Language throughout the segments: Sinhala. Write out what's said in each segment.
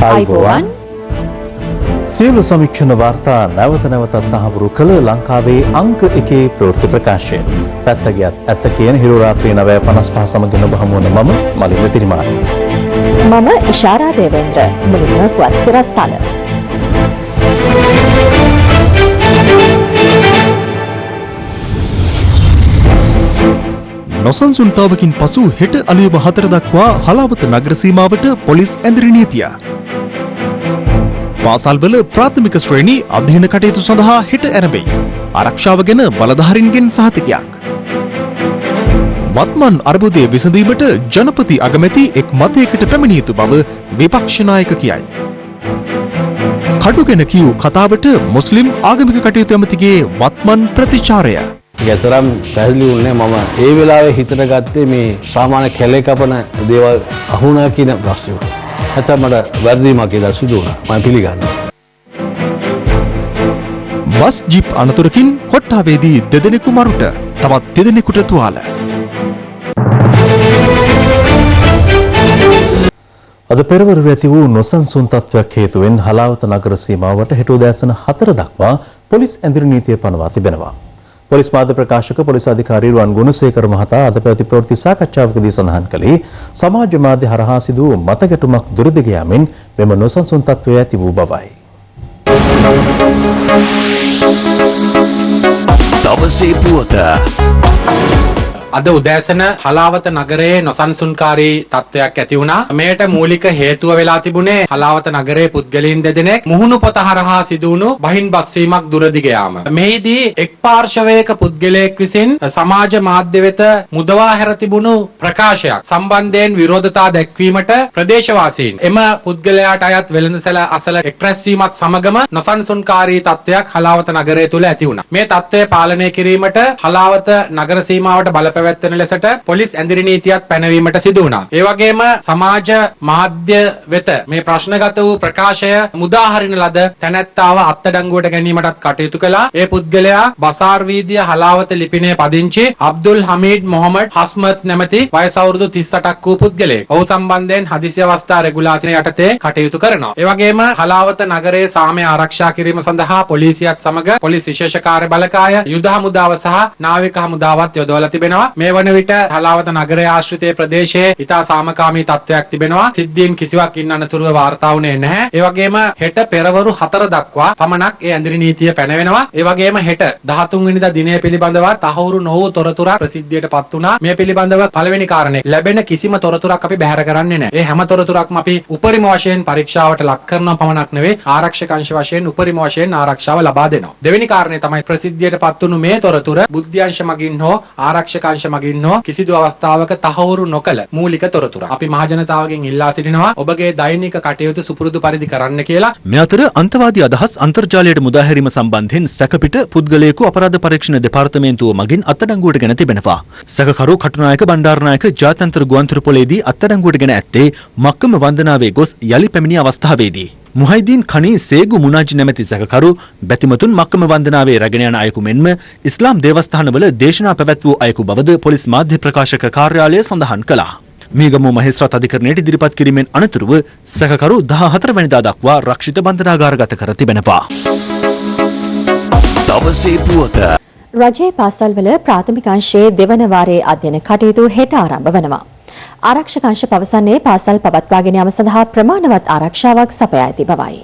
ආයුබෝවන් සියලු සමීක්ෂණ වාර්තා නැවත නැවතත් තහවුරු කළ ලංකාවේ අංක 1 ප්‍රවෘත්ති ප්‍රකාශය. පැත්ත ගියත් ඇත්ත කියන හිරු රාත්‍රී 9:55 සමගින් ඔබ හමු වන මම මලින්ද තිරිමානි. මම ඉෂාරා දේවේන්ද්‍ර. මුලින්ම පුවත් සිරස්තල. නොසන්සුන්තාවකින් පසු හෙට අලුයම 4 දක්වා හලාවත නගර සීමාවට පොලිස් ඇඳරි නීතිය. පාසල්වල ප්‍රාථමික ශ්‍රේණි අධ්‍යයන කටයුතු සඳහා හෙට ආරම්භයි. ආරක්ෂාව ගැන බලධාරීන්ගෙන් සහතිකයක්. වත්මන් අර්බුදයේ විසඳීමට ජනපති අගමැති එක් මතයකට පැමිණිය යුතු බව විපක්ෂ නායක කියයි. කඩුගෙන කියූ කතාවට මුස්ලිම් ආගමික කටයුතු ඇමතිගේ වත්මන් ප්‍රතිචාරය. යතරම් පැහැදිලි වුණේ මම ඒ වෙලාවේ හිතට ගත්තේ මේ සාමාන්‍ය කැලේ කපන දේවල් අහුණා කියන ප්‍රශ්නේ. නැත්නම් මට වැරදීමක් කියලා සිදු වුණා. මම පිළිගන්නවා. බස් ජීප් අනතුරකින් කොට්ටාවේදී දෙදෙනෙකු මරුට තවත් දෙදෙනෙකුට තුවාල. අද පෙරවරු ඇති වූ නොසන්සුන් තත්ත්වයක් හේතුවෙන් හලාවත නගර සීමාවට හෙට උදෑසන 4 දක්වා පොලිස් ඇඳිරි නීතිය පනවා තිබෙනවා. පොලිස් මාධ්‍ය ප්‍රකාශක පොලිස් අධිකාරී රුවන් ගුණසේකර මහතා අද පැවති ප්‍රවෘත්ති සාකච්ඡාවකදී සඳහන් කළේ සමාජ මාධ්‍ය හරහා සිදු වූ මතගැටුමක් දුරදිග යාමෙන් මෙම නොසන්සුන් තත්ත්වය ඇති වූ බවයි. දවසේ පුවත අද උදෑසන හලාවත නගරයේ නොසන්සුන්කාරී තත්ත්වයක් ඇති වුණා. මේට මූලික හේතුව වෙලා තිබුණේ හලාවත නගරයේ පුද්ගලයන් දෙදෙනෙක් මුහුණු පොත හරහා සිදු වුණු බහින් බස්වීමක් දුරදිග යාම. මෙහිදී එක් පාර්ශවයක පුද්ගලයෙක් විසින් සමාජ මාධ්‍ය වෙත මුදවා හැර තිබුණු ප්‍රකාශයක් සම්බන්ධයෙන් විරෝධතා දැක්වීමට ප්‍රදේශවාසීන් එම පුද්ගලයාට අයත් වෙළඳසැල අසල එක් රැස්වීමත් සමගම නොසන්සුන්කාරී තත්ත්වයක් හලාවත නගරය තුළ ඇති වුණා. මේ තත්ත්වය පාලනය කිරීමට හලාවත නගර සීමාවට බලපෑම් පැවැත්වෙන ලෙසට පොලිස් ඇඳිරි නීතියක් පැනවීමට සිදු වුණා. ඒ වගේම සමාජ මාධ්‍ය වෙත මේ ප්‍රශ්නගත වූ ප්‍රකාශය මුදා හරින ලද තැනැත්තාව අත්අඩංගුවට ගැනීමටත් කටයුතු කළා. ඒ පුද්ගලයා බසාර් වීදිය හලාවත ලිපිණයේ පදිංචි අබ්දුල් හමීඩ් මොහමඩ් හස්මත් නැමැති වයස අවුරුදු 38ක් වූ පුද්ගලයෙක්. ඔහු සම්බන්ධයෙන් හදිසි අවස්ථා රෙගුලාසිය යටතේ කටයුතු කරනවා. ඒ වගේම හලාවත නගරයේ සාමය ආරක්ෂා කිරීම සඳහා පොලිසියත් සමග පොලිස් විශේෂ කාර්ය බලකාය යුද හමුදාව සහ නාවික හමුදාවත් යොදවලා තිබෙනවා. මේ වන විට හලාවත නගරයේ ආශ්‍රිතයේ ප්‍රදේශයේ ඉතා සාමකාමී තත්ත්වයක් තිබෙනවා. සිද්ධීන් කිසිවක් ඉන්න අනතුරුව වාර්තා වුණේ නැහැ. ඒ වගේම හෙට පෙරවරු 4 දක්වා පමණක් ඒ ඇඳිරි නීතිය පැනවෙනවා. ඒ වගේම හෙට 13 වෙනිදා දිනය පිළිබඳව තහවුරු නොවූ තොරතුරක් ප්‍රසිද්ධියට පත් වුණා. මේ පිළිබඳව පළවෙනි කාරණේ ලැබෙන කිසිම තොරතුරක් අපි බැහැර කරන්නේ නැහැ. ඒ හැම තොරතුරක්ම අපි උපරිම වශයෙන් පරීක්ෂාවට ලක් කරනවා පමණක් නෙවෙයි ආරක්ෂක අංශ වශයෙන් උපරිම වශයෙන් ආරක්ෂාව ලබා දෙනවා. දෙවෙනි කාරණේ තමයි ප්‍රසිද්ධියට පත් වුණු මේ තොරතුර බුද්ධ්‍යංශ මගින් හෝ ආරක්ෂක අංශ මගින් හෝ කිසිදු අවස්ථාවක තහවුරු නොකළ මූලික තොරතුර. අපි මහජනතාවගෙන් ඉල්ලා සිටිනවා ඔබගේ දෛනික කටයුතු සුපුරුදු පරිදි කරන්න කියලා. මේ අතර අන්තවාදී අදහස් අන්තර්ජාලයට මුදා හැරීම සම්බන්ධයෙන් සැකපිට පුද්ගලයෙකු අපරාධ පරීක්ෂණ දෙපාර්තමේන්තුව මගින් අත්අඩංගුවට ගෙන තිබෙනවා. සැකකරු කටුනායක බණ්ඩාරනායක ජාත්‍යන්තර ගුවන්තොටුපළේදී අත්අඩංගුවට ගෙන ඇත්තේ මක්කම වන්දනාවේ ගොස් යලි පැමිණි අවස්ථාවේදී. මුහයිදීන් කණී සේගු මුනාජ් නැමැති සැකකරු බැතිමතුන් මක්කම වන්දනාවේ රැගෙන යන අයෙකු මෙන්ම ඉස්ලාම් දේවස්ථානවල දේශනා පැවැත් වූ අයෙකු බවද පොලිස් මාධ්‍ය ප්‍රකාශක කාර්යාලය සඳහන් කළා. මීගමුව මහේස්ත්‍රාත් අධිකරණයට ඉදිරිපත් කිරීමෙන් අනතුරුව සැකකරු 14 වෙනිදා දක්වා රක්ෂිත බන්ධනාගාරගත කර තිබෙනවා. දවසේ පුවත රජයේ පාසල්වල ප්‍රාථමික අංශයේ දෙවන වාරයේ අධ්‍යයන කටයුතු හෙට ආරම්භ වනවා. ආරක්ෂක අංශ පවසන්නේ පාසල් පවත්වාගෙන යාම සඳහා ප්‍රමාණවත් ආරක්ෂාවක් සපයා ඇති බවයි.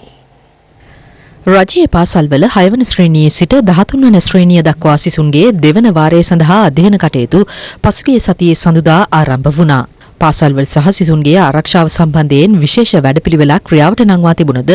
රජයේ පාසල්වල 6 වන ශ්‍රේණියේ සිට 13 වන ශ්‍රේණිය දක්වා සිසුන්ගේ දෙවන වාරය සඳහා අධ්‍යයන කටයුතු පසුගිය සතියේ සඳුදා ආරම්භ වුණා. පාසල්වල සහ සිසුන්ගේ ආරක්ෂාව සම්බන්ධයෙන් විශේෂ වැඩපිළිවෙලක් ක්‍රියාවට නංවා තිබුණද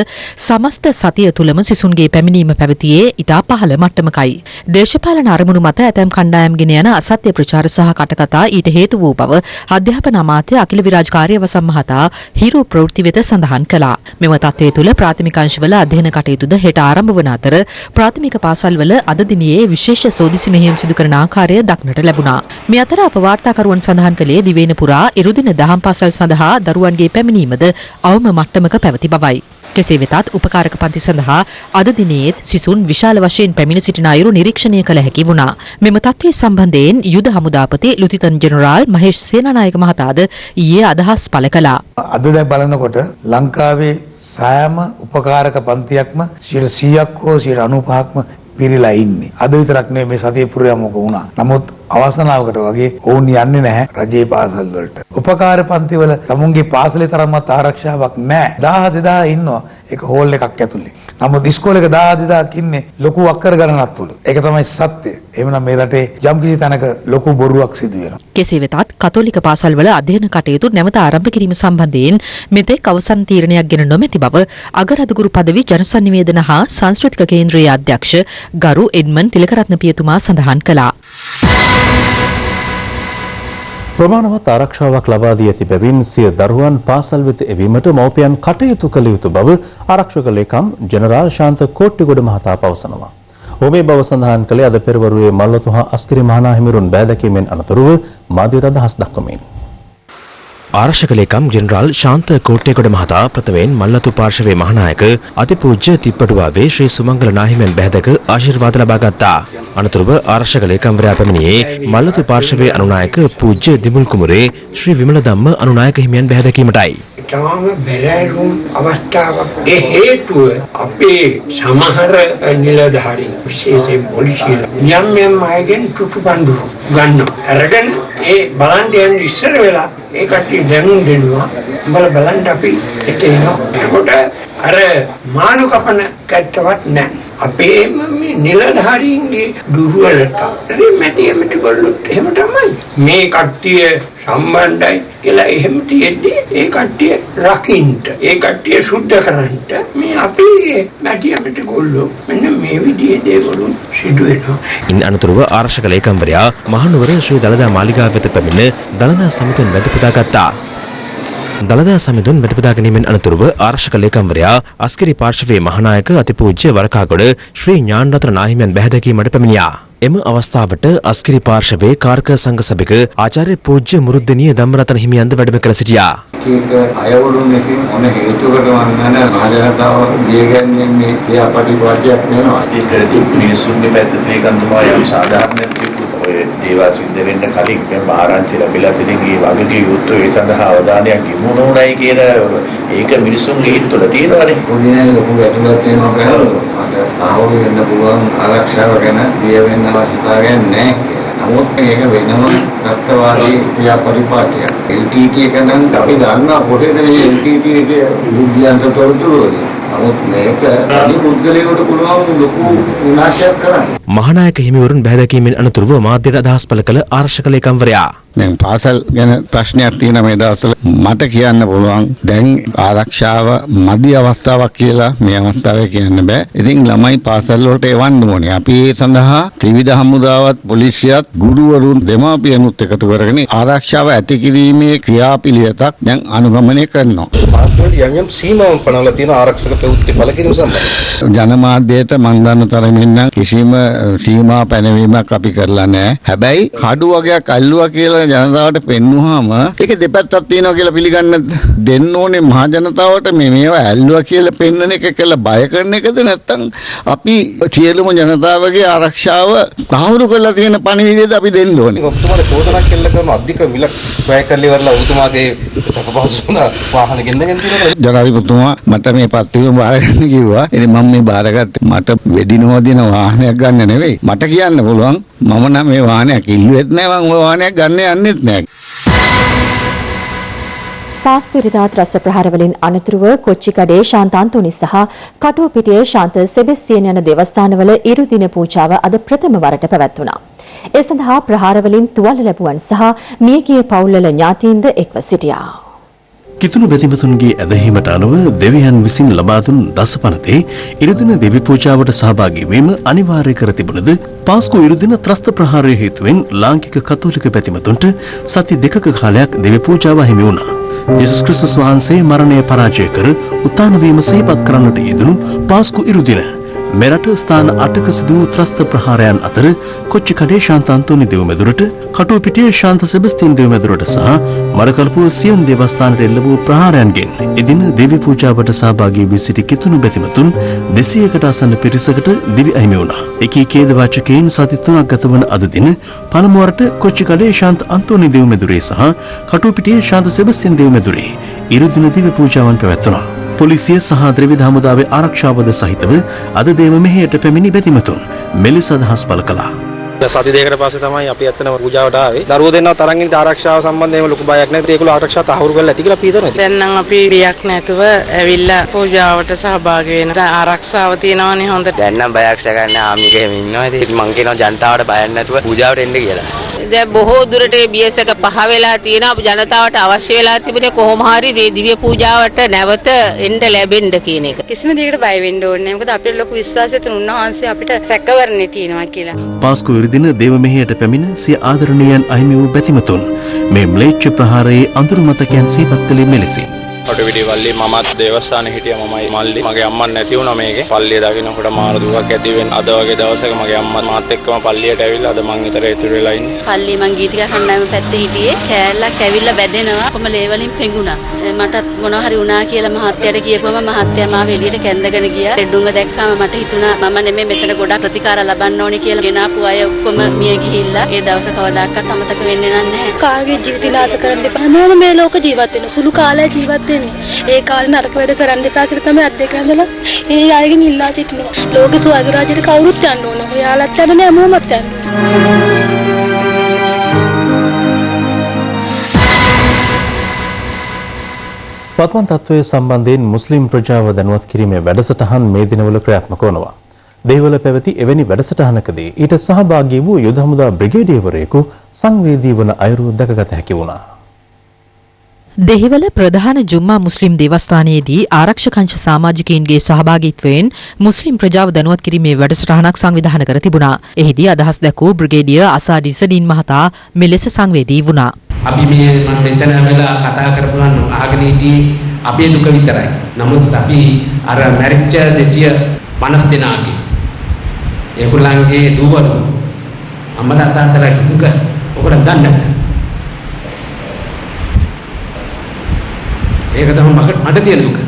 සමස්ත සතිය තුළම සිසුන්ගේ පැමිණීම පැවතියේ ඉතා පහළ මට්ටමකයි. දේශපාලන අරමුණු මත ඇතැම් කණ්ඩායම් ගෙන යන අසත්‍ය ප්‍රචාර සහ කටකතා ඊට හේතු වූ බව අධ්‍යාපන අමාත්‍ය අකිල විරාජ් කාර්යවසම් මහතා හිරු ප්‍රවෘත්ති වෙත සඳහන් කළා. මෙම තත්ත්වය තුළ ප්‍රාථමික අංශවල අධ්‍යයන කටයුතුද හෙට ආරම්භ වන අතර ප්‍රාථමික පාසල්වල අද දිනේ විශේෂ සෝදිසි මෙහෙයුම් සිදු කරන ආකාරය දක්නට ලැබුණා. මේ අතර අප වාර්තාකරුවන් සඳහන් කළේ දිවයින පුරා දින දහම් පාසල් සඳහා දරුවන්ගේ පැමිණීමද අවම මට්ටමක පැවති බවයි. කෙසේ වෙතත් උපකාරක පන්ති සඳහා අද දිනේත් සිසුන් විශාල වශයෙන් පැමිණ සිටින අයුරු නිරීක්ෂණය කළ හැකි වුණා. මෙම තත්ත්වය සම්බන්ධයෙන් යුද හමුදාපති ලුතිතන් ජෙනරාල් මහේෂ් සේනානායක මහතාද ඊයේ අදහස් පළ කළා. අද දැන් බලනකොට ලංකාවේ සෑම උපකාරක පන්තියක්ම 100ක් හෝ 95%ක්ම පිරීලා ඉන්නේ. අද විතරක් නෙවෙයි මේ සතිය පුරාමක වුණා. නමුත් අවසනාවකට වගේ ඔවුන් යන්නේ නැහැ රජයේ පාසල් වලට. උපකාර පන්තිවල තමුන්ගේ පාසලේ තරම්වත් ආරක්ෂාවක් නැහැ. 1000 ඉන්නවා ඒක හෝල් එකක් ඇතුලේ. නමුත් ඉස්කෝලේක 1000 ඉන්නේ ලොකු අක්කර ගණනක් තුල. ඒක තමයි සත්‍ය. එහෙමනම් මේ රටේ යම්කිසි තැනක ලොකු බොරුවක් සිදු වෙනවා. කෙසේ වෙතත් කතෝලික පාසල්වල අධ්‍යයන කටයුතු නැවත ආරම්භ කිරීම සම්බන්ධයෙන් මෙතෙක් අවසන් තීරණයක් ගෙන නොමැති බව අගරදුගුරු පදවි ජනසන්නිවේදන හා සංස්කෘතික කේන්ද්‍රයේ අධ්‍යක්ෂ ගරු එඩ්මන් තිලකරත්න පියතුමා සඳහන් කළා. ප්‍රමාණවත් ආරක්ෂාවක් ලබා දී ඇති බැවින් සිය දරුවන් පාසල් වෙත එවීමට මව්පියන් කටයුතු කළ යුතු බව ආරක්ෂක ලේකම් ජෙනරාල් ශාන්ත කෝට්ටිගොඩ මහතා පවසනවා. ඔහු මේ බව සඳහන් කළේ අද පෙරවරුවේ මල්වතු හා අස්කිරි මහනාහිමිවරුන් බෑදකීමෙන් අනතුරුව මාධ්‍යට අදහස් දක්වමින්. ආරක්ෂක ලේකම් ජෙනරාල් ශාන්ත කෝට්ටේගොඩ මහතා ප්‍රථමයෙන් මල්ලතු පාර්ශවයේ මහානායක අතිපූජ්‍ය තිප්පටුවාවේ ශ්‍රී සුමංගල නාහිමියන් බැහැදක ආශිර්වාද ලබා ගත්තා. අනතුරුව ආරක්ෂක ලේකම්වරයා පැමිණියේ මල්ලතු පාර්ශවයේ අනුනායක පූජ්‍ය දිමුල් කුමරේ ශ්‍රී විමල ධම්ම අනුනායක හිමියන් බැහැදකීමටයි. තාම බැලෑරුම් අවස්ථාවක් ඒ හේතුව අපේ සමහර නිලධාරීන් විශේෂයෙන් පොලිසිය යම් අයගෙන් තුටුපන්දු ගන්නවා. අරගෙන ඒ බලන්න යන ඉස්සර වෙලා ඒ කට්ටිය දැනුම් දෙනවා. උඹලා බලන්න අපි එතේනවා. ඒකට අර මානු කපන කැට්ටවත් නැහැ. අපේ මේ නිලධාරීන්ගේ දුර්වලතාව මැටියට ගොල්ලොත් එහෙම තමයි. මේ කට්ටිය සම්බන්ධයි කියලා එහෙම තියෙද්දි ඒ කට්ටිය රකින්න ඒ කට්ටිය සුද්ධ කරන්න මේ අපේ මැටියට ගොල්ලෝ මෙන්න මේ විදිහේ දේවල් සිදු වෙනවා. ඉන් අනතුරුව ආරක්ෂක ලේකම්වරයා මහනුවර ශ්‍රී දළදා මාලිගාව වෙත පැමිණ දළදා සමිතුන් වැඳ පුදා ගත්තා. දළදා සමිඳුන් වැටපදා ගැනීමෙන් අනතුරුව ආරක්ෂක ලේකම්වරයා අස්කිරි පාර්ශවයේ මහානායක අතිපූජ්‍ය වරකාගොඩ ශ්‍රී ඥානරත්න නාහිමියන් බැහැදකීමට පැමිණියා. එම අවස්ථාවට අස්කිරි පාර්ශවයේ කාර්ක සංඝ සභික ආචාර්ය පූජ්‍ය මුරුද්දනීය ධම්මරතන හිමියන්ද වැඩම කර සිටියා. ඒක අයවලුන් එකකින් මොන හේතුවකට වන්නන මහජනතාව ගියගන්නේ මේ ක්‍රියාපටිපාටියක් වෙනවා. ඒකදී මිනිසුන්ගේ පැත්තට ඒකන්තුමා යම් සාධාරණ ඔය දේවල් සිද්ධ වෙන්න කලින් මේ ආරංචි ලැබිලා තියෙන මේ වගකීම් යුක්ත ඒ සඳහා අවධානයක් යොමු නොවුණයි කියන ඒක මිනිසුන්ගේ හිත තුළ තියෙනවානේ. පොඩිනේ ලොකු ගැටලුවක් තියෙනවා කියලා. මට ආවොත් වෙන්න පුළුවන් ආරක්ෂාව ගැන බිය වෙන්න අවශ්‍යතාවයක් නැහැ කියලා. නමුත් මේක වෙනම තත්ත්වවාදී ක්‍රියාපරිපාටියක්. LTT එක නම් අපි දන්නා පොතේ මේ LTT එකේ බුද්ධියන්ත තොරතුරු වලින්. නමුත් මේක අනිපුද්ගලයාට පුළුවන් ලොකු විනාශයක් කරන්න. මහානායක හිමිවරුන් බැහැදකීමෙන් අනතුරුව මාධ්‍යට අදහස් පළ කළ ආරක්ෂක ලේකම්වරයා දැන් පාසල් ගැන ප්‍රශ්නයක් තියෙන මේ දවස්වල මට කියන්න පුළුවන් දැන් ආරක්ෂාව මදි අවස්ථාවක් කියලා මේ අවස්ථාවේ කියන්න බෑ. ඉතින් ළමයි පාසල් වලට එවන්න ඕනේ. අපි ඒ සඳහා ත්‍රිවිධ හමුදාවත් පොලිසියත් ගුරුවරුන් දෙමාපියනුත් එකතු කරගෙන ආරක්ෂාව ඇති කිරීමේ ක්‍රියාපිළිවෙතක් දැන් අනුගමනය කරනවා. පාසල් යම් සීමාවක් පනවලා තියෙන ආරක්ෂක ප්‍රවෘත්ති පළ කිරීම සම්බන්ධයෙන් ජනමාධ්‍යයට මන් දන්න තරමින් නම් කිසිම සීමා පැනවීමක් අපි කරලා නැහැ. හැබැයි කඩු වගේක් අල්ලුවා කියලා ජනතාවට පෙන්වුවාම ඒක දෙපැත්තක් තියෙනවා කියලා පිළිගන්න දෙන්න ඕනේ මහ ජනතාවට මේවා ඇල්ලුවා කියලා පෙන්වන එක කියලා බය කරන එකද නැත්නම් අපි සියලුම ජනතාවගේ ආරක්ෂාව තහවුරු කරලා තියෙන පණිවිඩයද අපි දෙන්න ඕනේ. ඔබතුමාට චෝදනාවක් කෙල්ල කරන අධික මිලක් වැය කරලා ඉවරලා ඔබතුමාගේ සපපහසුන වාහන ගෙන්නගෙන තියෙනවා. ජනාධිපතිතුමා මට මේ පත්තිය බාරගන්න කිව්වා. ඉතින් මම මේ බාරගත්තේ මට වෙඩි නොවදින වාහනයක් ගන්න නෙවෙයි. මට කියන්න පුළුවන් මම නම් මේ වාහනයක් ඉල්ලුවෙත් නැහැ මම වාහනයක් ගන්න යන්නෙත් නැහැ. පාස්කුරිදා ත්‍රස්ස ප්‍රහාරවලින් අනතුරුව කොච්චිකඩේ ශාන්ත අන්තෝනි සහ කටුවපිටියේ ශාන්ත සෙබස්තියන් යන දේවස්ථානවල ඉරු දින පූජාව අද ප්‍රථම වරට පැවැත්වුණා. ඒ සඳහා ප්‍රහාරවලින් තුවාල ලැබුවන් සහ මියගිය පවුල්වල ඥාතීන්ද එක්ව සිටියා. කිතුණු බැතිමතුන්ගේ ඇදහීමට අනුව දෙවියන් විසින් ලබා දුන් දසපනතේ ඉරුදින දෙවි පූජාවට සහභාගී වීම අනිවාර්ය කර තිබුණද පාස්කු ඉරුදින ත්‍රස්ත ප්‍රහාරය හේතුවෙන් ලාංකික කතෝලික බැතිමතුන්ට සති දෙකක කාලයක් දෙවි පූජාව හිමි වුණා. යේසුස් ක්‍රිස්තුස් වහන්සේ මරණය පරාජය කර උත්ථාන වීම සිහිපත් කරන්නට යෙදුණු පාස්කු ඉරුදින මෙරට ස්ථාන 8ක සිදු වූ ත්‍රස්ත ප්‍රහාරයන් අතර කොච්චිකඩේ ශාන්ත අන්තෝනි දෙව්මැදුරට, කටුවපිටියේ ශාන්ත සෙබස්තියන් දෙව්මැදුරට සහ මඩකලපුව සියොන් දේවස්ථානයට එල්ල වූ ප්‍රහාරයන්ගෙන් එදින දෙවි පූජාවට සහභාගී වී සිටි කිතුණු බැතිමතුන් 200කට ආසන්න පිරිසකට දිවි අහිමි වුණා. එකී ඛේදවාචකයන් සති 3ක් ගතවන අද දින පළමු වරට කොච්චිකඩේ ශාන්ත අන්තෝනි දෙව්මැදුරේ සහ කටුවපිටියේ ශාන්ත සෙබස්තියන් දෙව්මැදුරේ ඉරුදින දිවි පූජාවන් පැවැත්වුණා. පොලිසිය සහ ද්‍රවිඩ හමුදාවේ ආරක්ෂාවද සහිතව අද දේව මෙහෙයට පැමිණි බැතිමතුන් මෙලෙස අදහස් පළ කළා. සති දෙකකට පස්සේ තමයි අපි ඇත්තටම පූජාවට ආවේ. දරුවෝ දෙන්නවත් තරන් ඉන්න ආරක්ෂාව සම්බන්ධයෙන් ලොකු බයක් නැහැ. ඒගොල්ලෝ ආරක්ෂා තහවුරු කරලා ඇති කියලා අපි හිතනවා. දැන් නම් අපි බියක් නැතුව ඇවිල්ලා පූජාවට සහභාගී වෙන. ආරක්ෂාව තියෙනවනේ හොඳට. දැන් නම් බයක් සැකන්නේ ආමික එහෙම ඉන්නවා. ඉතින් මං කියනවා ජනතාවට බයක් නැතුව පූජාවට එන්න කියලා. දැන් බොහෝ දුරට මේ බියස් එක පහ වෙලා තියෙනවා. ජනතාවට අවශ්‍ය වෙලා තිබුණේ කොහොම හරි මේ දිව්‍ය පූජාවට නැවත එන්න ලැබෙන්න කියන එක. කිසිම දෙයකට බය වෙන්න ඕනේ නැහැ. මොකද අපිට ලොකු විශ්වාසයක් තුන උන්වහන්සේ අපිට රැකවරණේ තියෙනවා කියලා. පාස්කු ඉරිදින දේව මෙහෙයට පැමිණ සිය ආදරණීයන් අහිමි වූ බැතිමතුන් මේ ම්ලේච්ඡ ප්‍රහාරයේ අඳුරු මතකයන් සිහිපත් කළේ මෙලෙසින්. කොටවිඩි වල්ලි මමත් දේවස්ථානේ හිටියා මමයි මල්ලි මගේ අම්මා නැති වුණා මේකේ පල්ලිය දකින්නකොට මාර දුකක් ඇති වෙන අද වගේ දවසක මගේ අම්මා මාත් එක්කම පල්ලියට ඇවිල්ලා අද මං විතර ඉතුරු වෙලා ඉන්නේ පල්ලි මං ගීතිකා කණ්ඩායම පැත්තේ හිටියේ කෑල්ලක් ඇවිල්ලා වැදෙනවා කොම ලේ වලින් පෙඟුණා මටත් මොනවා හරි වුණා කියලා මහත්තයාට කියපුවම මහත්තයා මාව එළියට කැඳගෙන ගියා ඩුංග දැක්කම මට හිතුණා මම නෙමෙයි මෙතන ගොඩක් ප්‍රතිකාර ලබන්න ඕනේ කියලා ගෙනාපු අය ඔක්කොම මිය ගිහිල්ලා ඒ දවස කවදාකවත් අමතක වෙන්නේ නැහැ කාගේ ජීවිත නාශ කරන්න එපා හැමෝම මේ ලෝක ජීවත් වෙන සුළු කාලයක් ජීවත් ඒ කාලේ නරක වැඩ කරන්න එපා කියලා තමයි අත් දෙක ඇඳලා ඒ අයගෙන් ඉල්ලා සිටිනවා. ලෝක ස්වර්ග රාජ්‍යයට කවුරුත් යන්න ඕන. ඔයාලත් යන්නේ හැමෝමත් යන්න. වත්මන් තත්ත්වයේ සම්බන්ධයෙන් මුස්ලිම් ප්‍රජාව දැනුවත් කිරීමේ වැඩසටහන් මේ දිනවල ක්‍රියාත්මක වනවා. දේවල පැවති එවැනි වැඩසටහනකදී ඊට සහභාගී වූ යුද හමුදා බ්‍රිගේඩියවරයෙකු සංවේදී වන අයුරු දැකගත හැකි වුණා. දෙහිවල ප්‍රධාන ජුම්මා මුස්ලිම් දේවස්ථානයේදී ආරක්ෂක අංශ සමාජිකයින්ගේ සහභාගීත්වයෙන් මුස්ලිම් ප්‍රජාව දැනුවත් කිරීමේ වැඩසටහනක් සංවිධානය කර තිබුණා. එහිදී අදහස් දැක්වූ බ්‍රිගේඩියර් අසාඩි සඩින් මහතා මෙලෙස සංවේදී වුණා. අපි මේ මම මෙතන වෙලා කතා කරපුවාන් අහගෙන හිටියේ අපේ දුක විතරයි. නමුත් අපි අර මැරිච්ච 250 දෙනාගේ ඒගොල්ලන්ගේ දුවලු අම්මලා තාත්තලා දුක ඔබට දන්නේ නැද්ද? ඒක තමයි මට තියෙන දුක.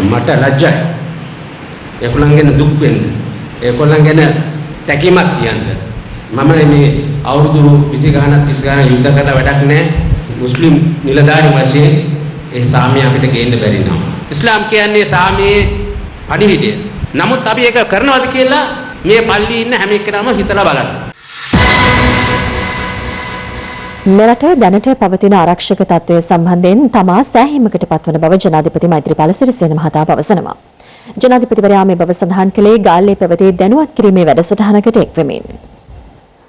මට ලැජ්ජයි. ඒගොල්ලන් ගැන දුක් වෙන්න. ඒගොල්ලන් ගැන තැකීමක් තියන්න. මම මේ අවුරුදු 20 ගානක් 30 ගානක් යුද්ධ කරලා වැඩක් නැහැ. මුස්ලිම් නිලධාරි වශයෙන් ඒ සාමිය අපිට ගේන්න බැරි නම. ඉස්ලාම් කියන්නේ සාමියේ පණිවිඩය. නමුත් අපි ඒක කරනවද කියලා මේ පල්ලියේ ඉන්න හැම එක්කෙනාම හිතලා බලන්න. මෙරට දැනට පවතින ආරක්ෂක තත්ත්වය සම්බන්ධයෙන් තමා සෑහීමකට පත්වන බව ජනාධිපති මෛත්‍රීපාල සිරිසේන මහතා පවසනවා. ජනාධිපතිවරයා මේ බව සඳහන් කළේ ගාල්ලේ පැවති දැනුවත් කිරීමේ වැඩසටහනකට එක්වෙමින්.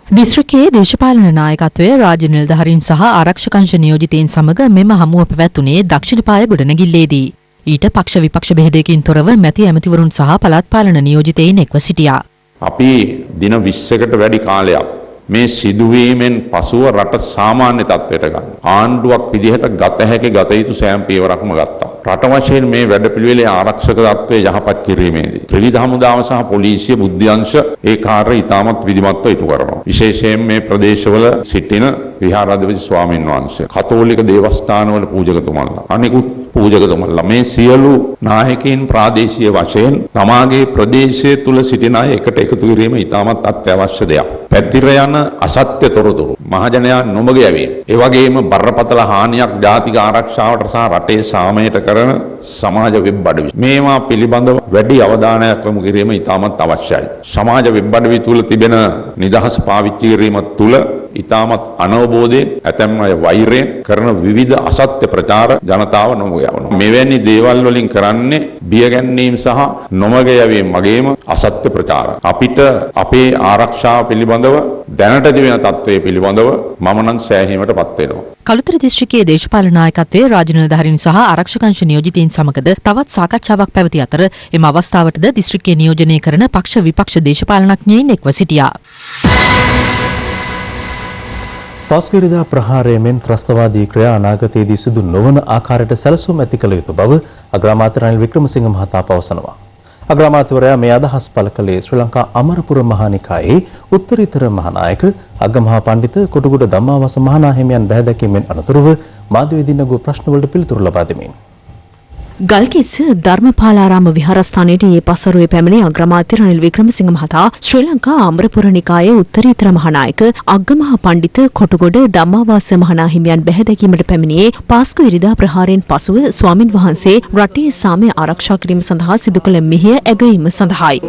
දිස්ත්‍රික්කයේ දේශපාලන නායකත්වය රාජ්‍ය නිලධාරීන් සහ ආරක්ෂක අංශ නියෝජිතයින් සමග මෙම හමුව පැවැත්වුණේ දක්ෂිණපාය ගොඩනැගිල්ලේදී. ඊට පක්ෂ විපක්ෂ බෙහෙදයකින් තොරව මැති ඇමතිවරුන් සහ පළාත් පාලන නියෝජිතයින් එක්ව සිටියා. අපි දින 20කට වැඩි කාලයක් මේ සිදුවීමෙන් පසුව රට සාමාන්‍ය තත්ත්වයට ගන්න. ආණ්ඩුවක් විදිහට ගත හැකි ගත යුතු සෑම පියවරක්ම ගත්තා. රට වශයෙන් මේ වැඩපිළිවෙලේ ආරක්ෂක තත්ත්වය යහපත් කිරීමේදී ත්‍රිවිධ හමුදාව සහ පොලිසිය බුද්ධි අංශ ඒ කාර්යය ඉතාමත් විධිමත්ව ඉටු කරනවා. විශේෂයෙන් මේ ප්‍රදේශවල සිටින විහාරාධිපති ස්වාමීන් වහන්සේ, කතෝලික දේවස්ථානවල පූජකතුමන්ලා, අනිකුත් පූජකතුමන්ලා මේ සියලු නායකයින් ප්‍රාදේශීය වශයෙන් තමාගේ ප්‍රදේශය තුල සිටින අය එකට එකතු කිරීම ඉතාමත් අත්‍යවශ්‍ය දෙයක්. පැතිර යන අසත්‍ය තොරතුරු මහජනයා නොමග යැවීම. ඒ වගේම බරපතල හානියක් ජාතික ආරක්ෂාවට සහ රටේ සාමයට කරන සමාජ වෙබ් අඩවි. මේවා පිළිබඳව වැඩි අවධානයක් යොමු කිරීම ඉතාමත් අවශ්‍යයි. සමාජ වෙබ් අඩවි තුල තිබෙන නිදහස පාවිච්චි කිරීම තුල ඉතාමත් අනවබෝධයෙන් ඇතැම් අය වෛරයෙන් කරන විවිධ අසත්‍ය ප්‍රචාර ජනතාව නොමග යවනවා. මෙවැනි දේවල් වලින් කරන්නේ බිය ගැනීම සහ නොමග යැවීම වගේම අසත්‍ය ප්‍රචාර. අපිට අපේ ආරක්ෂාව පිළිබඳව දැනට තිබෙන තත්ත්වයේ පිළිබඳව මම නම් සෑහීමටපත් වෙනවා. කළුතර දිස්ත්‍රික්කයේ දේශපාලන නායකත්වයේ රාජ්‍ය නිලධාරීන් සහ ආරක්ෂක අංශ නියෝජිතයින් සමගද තවත් සාකච්ඡාවක් පැවති අතර එම අවස්ථාවටද දිස්ත්‍රික්කයේ නියෝජනය කරන පක්ෂ විපක්ෂ දේශපාලනඥයින් එක්ව සිටියා. පස්කිරිදා ප්‍රහාරයෙන් ත්‍රස්තවාදී ක්‍රියා අනාගතයේදී සිදු නොවන ආකාරයට සැලසුම් ඇති කළ යුතු බව අග්‍රාමාත්‍ය රනිල් වික්‍රමසිංහ මහතා පවසනවා. අග්‍රාමාත්‍යවරයා මේ අදහස් පළ කළේ ශ්‍රී ලංකා අමරපුර මහානිකායේ උත්තරීතර මහානායක අග්ගමහා පඬිත කොටුගොඩ ධම්මාවස මහානාහිමියන් බැහැ දැකීමෙන් අනතුරුව මාධ්‍යවේදීන් නගු ප්‍රශ්නවලට පිළිතුරු ලබා දෙමින්. ගල්කිස්ස ධර්මපාලාරාම විහාරස්ථානයට ඊයේ පසරුවේ පැමිණි අග්‍රාමාත්‍ය රනිල් වික්‍රමසිංහ මහතා ශ්‍රී ලංකා අමරපුර නිකායේ උත්තරීතර මහානායක අග්ගමහ පණ්ඩිත කොටගොඩ ධම්මාවාස මහනා හිමියන් බැහැදැකීමට පැමිණියේ පාස්කු ඉරිදා ප්‍රහාරයෙන් පසුව ස්වාමින් වහන්සේ රටේ සාමය ආරක්ෂා කිරීම සඳහා සිදු කළ මෙහෙය ඇගයීම සඳහායි.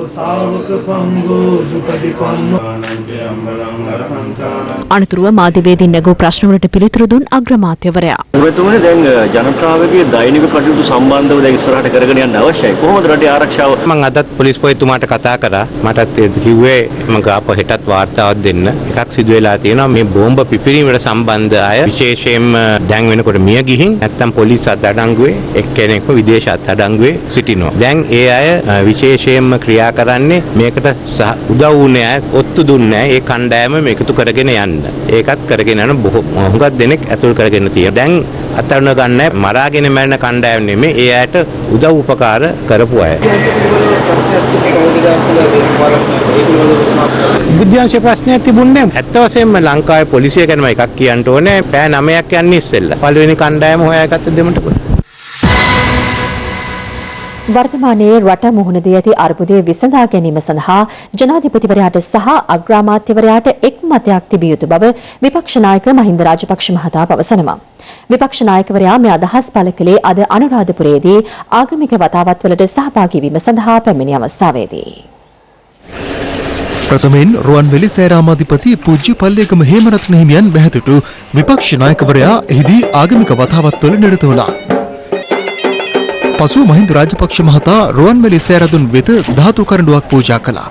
අනතුරුව මාධ්‍යවේදීන් නැගූ ප්‍රශ්නවලට පිළිතුරු දුන් අග්‍රාමාත්‍යවරයා. ඔබතුමනි දැන් ජනතාවගේ දෛනික කටයුතු සම්බන්ධව දැන් ඉස්සරහට කරගෙන යන්න අවශ්‍යයි. කොහොමද රටේ ආරක්ෂාව? මම අදත් පොලිස් පොයිතුමාට කතා කරා. මටත් කිව්වේ මම අප හෙටත් වාර්තාවක් දෙන්න. එකක් සිදු වෙලා තියෙනවා මේ බෝම්බ පිපිරීමට සම්බන්ධ අය විශේෂයෙන්ම දැන් වෙනකොට මිය ගිහින් නැත්තම් පොලිස් අත්අඩංගුවේ එක්කෙනෙක්ව විදේශ අත්අඩංගුවේ සිටිනවා. දැන් ඒ අය විශේෂයෙන්ම ක්‍රියා කරන්නේ මේකට උදව් වුණේ අය ඔත්තු දුන්නේ ඒ කණ්ඩායම මේකතු කරගෙන යන්න. ඒකත් කරගෙන යන හුඟක් දෙනෙක් ඇතුල් කරගෙන තියෙනවා. දැන් අත්අඩංගුව ගන්න මරාගෙන මැරෙන කණ්ඩායම නෙමෙයි ඒ අයට උදව් උපකාර කරපු අය. බුද්ධාංශ ප්‍රශ්නයක් තිබුණේ ඇත්ත වශයෙන්ම ලංකාවේ පොලිසිය ගැනම එකක් කියන්න ඕනේ. පෑ 9ක් යන්නේ ඉස්සෙල්ලා. පළවෙනි කණ්ඩායම හොයාගත්ත දෙමට වර්තමානයේ රට මුහුණ දී ඇති අර්බුදය විසඳා ගැනීම සඳහා ජනාධිපතිවරයාට සහ අග්‍රාමාත්‍යවරයාට එක් මතයක් තිබිය යුතු බව විපක්ෂ නායක මහින්ද රාජපක්ෂ මහතා පවසනවා. විපක්ෂ නායකවරයා මේ අදහස් පළ කළේ අද අනුරාධපුරයේදී ආගමික වතාවත්වලට සහභාගී වීම සඳහා පැමිණි අවස්ථාවේදී. ප්‍රථමයෙන් රුවන්වැලි සේනාමාධිපති පූජ්‍ය පල්ලේගම හේමරත්න හිමියන් බැහැතුටු විපක්ෂ නායකවරයා එහිදී ආගමික වතාවත්වල නිරත වුණා. පසුව මහින්ද රාජපක්ෂ මහතා රුවන්වැලි සේරදුන් වෙත ධාතු කරඬුවක් පූජා කළා.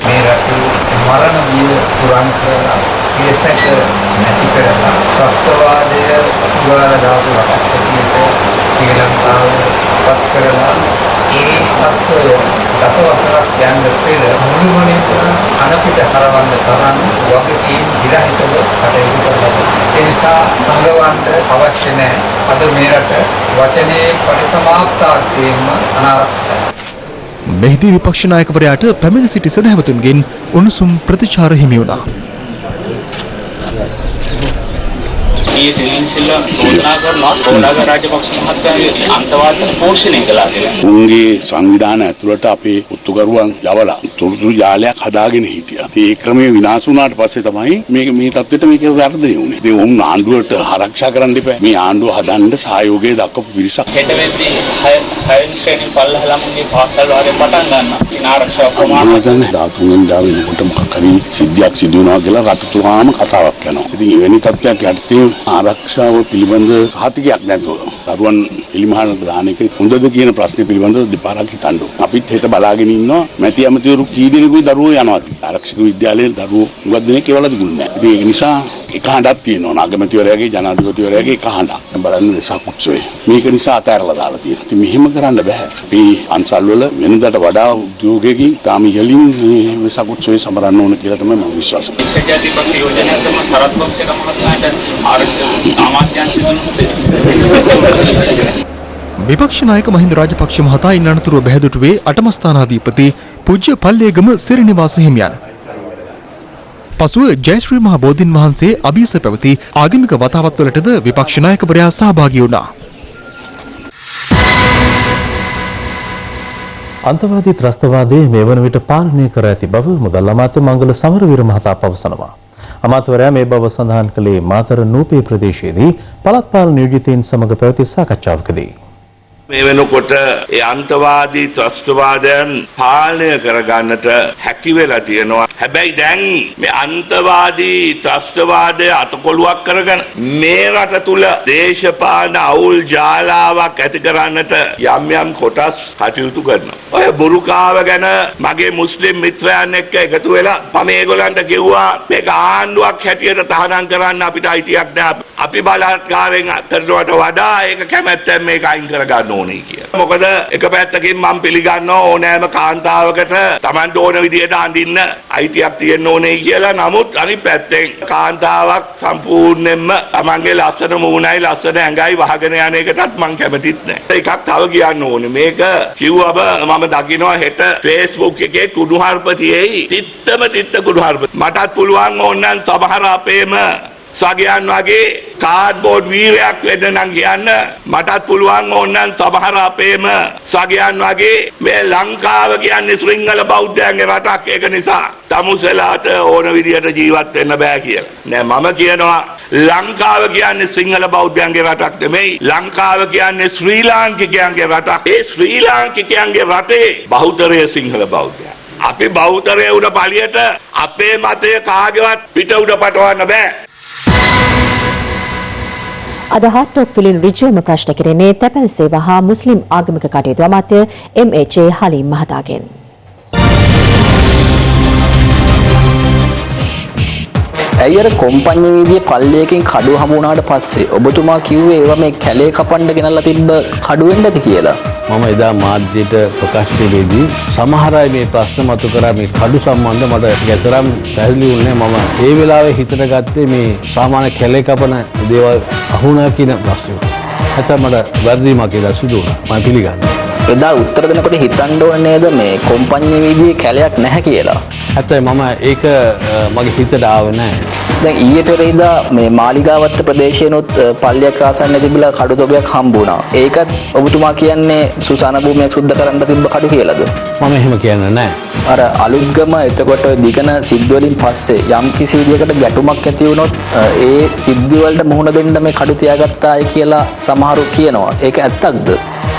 මේ රටේ මරණ බිය පුරන් කරලා පියසක නැති කරලා ත්‍රස්තවාදය අතුගාල දාපු රටක් විදිහට ශ්‍රී ලංකාව පත් කරලා ඒ තත්ත්වය දසවසරක් යන්න පෙර මුළුමනින්ම අනපිට හරවන්න තරම් වගකීම් විරහිතව කටයුතු කරනවා. ඒ නිසා සංගවන්න අවශ්‍ය නැහැ. අද මේ රට වචනේ පරිසමාප්තාර්ථයෙන්ම අනාරක්ෂිතයි. මෙහිදී විපක්ෂ නායකවරයාට පැමිණ සිටි සදහැවතුන්ගෙන් උණුසුම් ප්‍රතිචාර හිමි වුණා. ඊයේ සිලින් සිල්වා චෝදනා කරනවා කොණ්ඩාග රාජපක්ෂ මහත්තයාගේ අන්තවාද පෝෂණය කළා කියලා. උන්ගේ සංවිධාන ඇතුළට අපේ උත්තුකරුවන් යවලා තොරතුරු ජාලයක් හදාගෙන හිටියා. ඒ ක්‍රමයේ විනාශ වුණාට පස්සේ තමයි මේ තත්ත්වෙට මේක වර්ධනය වුණේ. ඒ උන් ආණ්ඩුවට ආරක්ෂා කරන්න එපා. මේ ආණ්ඩුව හදන්න සහයෝගය දක්වපු පිරිසක්. හෙට වෙද්දී 6 ශ්‍රේණි පල්ලහ ළමුන්ගේ පාසල් වාරේ පටන් ගන්නවා. ඉතින් ආරක්ෂාව ප්‍රමාණවත් නැහැ. 13 වෙනිදා වෙනකොට මොකක් හරි සිද්ධියක් සිදු වෙනවා කියලා රට තුරාම කතාවක් යනවා. ඉතින් එවැනි තත්ත්වයක් යටතේ ආරක්ෂාව පිළිබඳ සහතිකයක් නැතුව දරුවන් එලිමහනට දාන එක හොඳද කියන ප්‍රශ්නේ පිළිබඳව දෙපාරක් හිතන්න ඕන. අපිත් හෙට බලාගෙන ඉන්නවා මැති ඇමතිවරු කී දෙනෙකුයි දරුවෝ යනවාද? ආරක්ෂක විද්‍යාලයේ දරුවෝ උගත් දෙනෙක් ඒවලද දුන්නේ නැහැ. ඉතින් ඒක නිසා එක හඬක් තියෙනවා. නාගමැතිවරයාගේ ජනාධිපතිවරයාගේ එක හඬක්. බලන්න වෙසක් උත්සවය. මේක නිසා අතහැරලා දාලා තියෙනවා. ඉතින් මෙහෙම කරන්න බෑ. අපි අන්සල් වල වෙනදාට වඩා උද්‍යෝගයකින් තාම ඉහළින් මේ වෙසක් උත්සවය සමරන්න ඕන කියලා තමයි මම විශ්වාස කරන්නේ. සජාතිපක්ෂ යෝජනාව තමයි සරත් පක්ෂේ මහත්මයාට විපක්ෂ නායක මහින්ද රාජපක්ෂ මහතා ඉන් අනතුරුව බැහැදුටුවේ අටමස්ථානාධිපති පූජ්‍ය පල්ලේගම සිරිනිවාස හිමියන්. පසුව ජයශ්‍රී මහ බෝධීන් වහන්සේ අභියස පැවති ආගමික වතාවත්වලටද විපක්ෂ නායකවරයා සහභාගී වුණා. අන්තවාදී ත්‍රස්තවාදයේ මේ වන විට පාලනය කර ඇති බව මුදල් අමාත්‍ය මංගල සමරවීර මහතා පවසනවා. අමාත්‍යවරයා මේ බව සඳහන් කළේ මාතර නූපේ ප්‍රදේශයේදී පළාත් පාලන නියෝජිතයින් සමග පැවති සාකච්ඡාවකදී. මේ වෙනකොට ඒ අන්තවාදී ත්‍රස්තවාදයන් පාලනය කරගන්නට හැකි වෙලා තියෙනවා. හැබැයි දැන් මේ අන්තවාදී ත්‍රස්තවාදය අතකොළුවක් කරගෙන මේ රට තුල දේශපාලන අවුල් ජාලාවක් ඇති කරන්නට යම් යම් කොටස් කටයුතු කරනවා. ඔය බුරුකාව ගැන මගේ මුස්ලිම් මිත්‍රයන් එක්ක එකතු වෙලා මම ඒගොල්ලන්ට කිව්වා මේක ආණ්ඩුවක් හැටියට තහනම් කරන්න අපිට අයිතියක් නෑ. අපි බලහත්කාරයෙන් අතරට වඩා ඒක කැමැත්තෙන් මේක අයින් කරගන්න ඕනේ කියලා. මොකද එක පැත්තකින් මම පිළිගන්නවා ඕනෑම කාන්තාවකට Tamanට ඕන විදියට අඳින්න අයිතියක් තියෙන්න ඕනේ කියලා. නමුත් අනිත් පැත්තෙන් කාන්තාවක් සම්පූර්ණයෙන්ම Tamanගේ ලස්සන මූණයි ලස්සන ඇඟයි වහගෙන යන එකටත් මම කැමතිත් නැහැ. එකක් තව කියන්න ඕනේ. මේක කිව්වම මම දකිනවා හෙට Facebook එකේ කුණුහරුප තියෙයි. තිත්ත කුණුහරුප. මටත් පුළුවන් ඕනනම් සමහර අපේම සගයන් වගේ කාඩ්බෝඩ් වීරයක් වෙන්න නම් කියන්න මටත් පුළුවන් ඕනනම් සමහර අපේම සගයන් වගේ මේ ලංකාව කියන්නේ ශ්‍රිංගල බෞද්ධයන්ගේ රටක් ඒක නිසා තමුසලාට ඕන විදියට ජීවත් වෙන්න බෑ කියලා. නෑ මම කියනවා ලංකාව කියන්නේ සිංහල බෞද්ධයන්ගේ රටක් නෙමෙයි. ලංකාව කියන්නේ ශ්‍රී ලාංකිකයන්ගේ රටක්. ඒ ශ්‍රී ලාංකිකයන්ගේ රටේ බහුතරය සිංහල බෞද්ධයන්. අපි බෞතරය උඩ පළියට අපේ මතය කාගේවත් පිට උඩ පටවන්න බෑ. අද හට්ටොක් තුලින් ඍජුවම ප්‍රශ්න කෙරෙන්නේ තැපැල් සේවා හා මුස්ලිම් ආගමික කටයුතු අමාත්‍ය MH හලීම් මහතාගෙන්. ඇයි අර කොම්පඤ්ඤ වීදියේ පල්ලියකින් කඩුව හමු වුණාට පස්සේ ඔබතුමා කිව්වේ ඒවා මේ කැලේ කපන්න ගෙනල්ලා තිබ්බ කඩුව වෙන්නද කියලා? මම එදා මාධ්‍යයට ප්‍රකාශ කළේදී සමහර අය මේ ප්‍රශ්න මතු කරා මේ කඩු සම්බන්ධ මට ගැතරම් පැහැදිලි වුණේ මම ඒ වෙලාවේ හිතට ගත්තේ මේ සාමාන්‍ය කැලේ කපන දේවල් අහුණා කියන ප්‍රශ්නේ. නැත්නම් මට වැරදීමක් කියලා සිදු වුණා. මම පිළිගන්නවා. එදා උත්තර දෙනකොට හිතන්න ඕනේ නේද මේ කොම්පඤ්ඤ වීදියේ කැලයක් නැහැ කියලා? ඇත්තයි මම ඒක මගේ හිතට ආවේ නැහැ. දැන් ඊයේ පෙරේදා මේ මාලිගාවත්ත ප්‍රදේශයනොත් පල්ලියක් ආසන්න තිබිලා කඩු තොගයක් හම්බ වුණා. ඒකත් ඔබතුමා කියන්නේ සුසාන භූමියක් සුද්ධ කරන්න තිබ්බ කඩු කියලාද? මම එහෙම කියන්නේ නැහැ. අර අලුත්ගම එතකොට දිගන සිද්ධ වලින් පස්සේ යම් කිසි විදියකට ගැටුමක් ඇති වුණොත් ඒ සිද්ධි වලට මුහුණ දෙන්න මේ කඩු තියාගත්තායි කියලා සමහරු කියනවා. ඒක ඇත්තක්ද?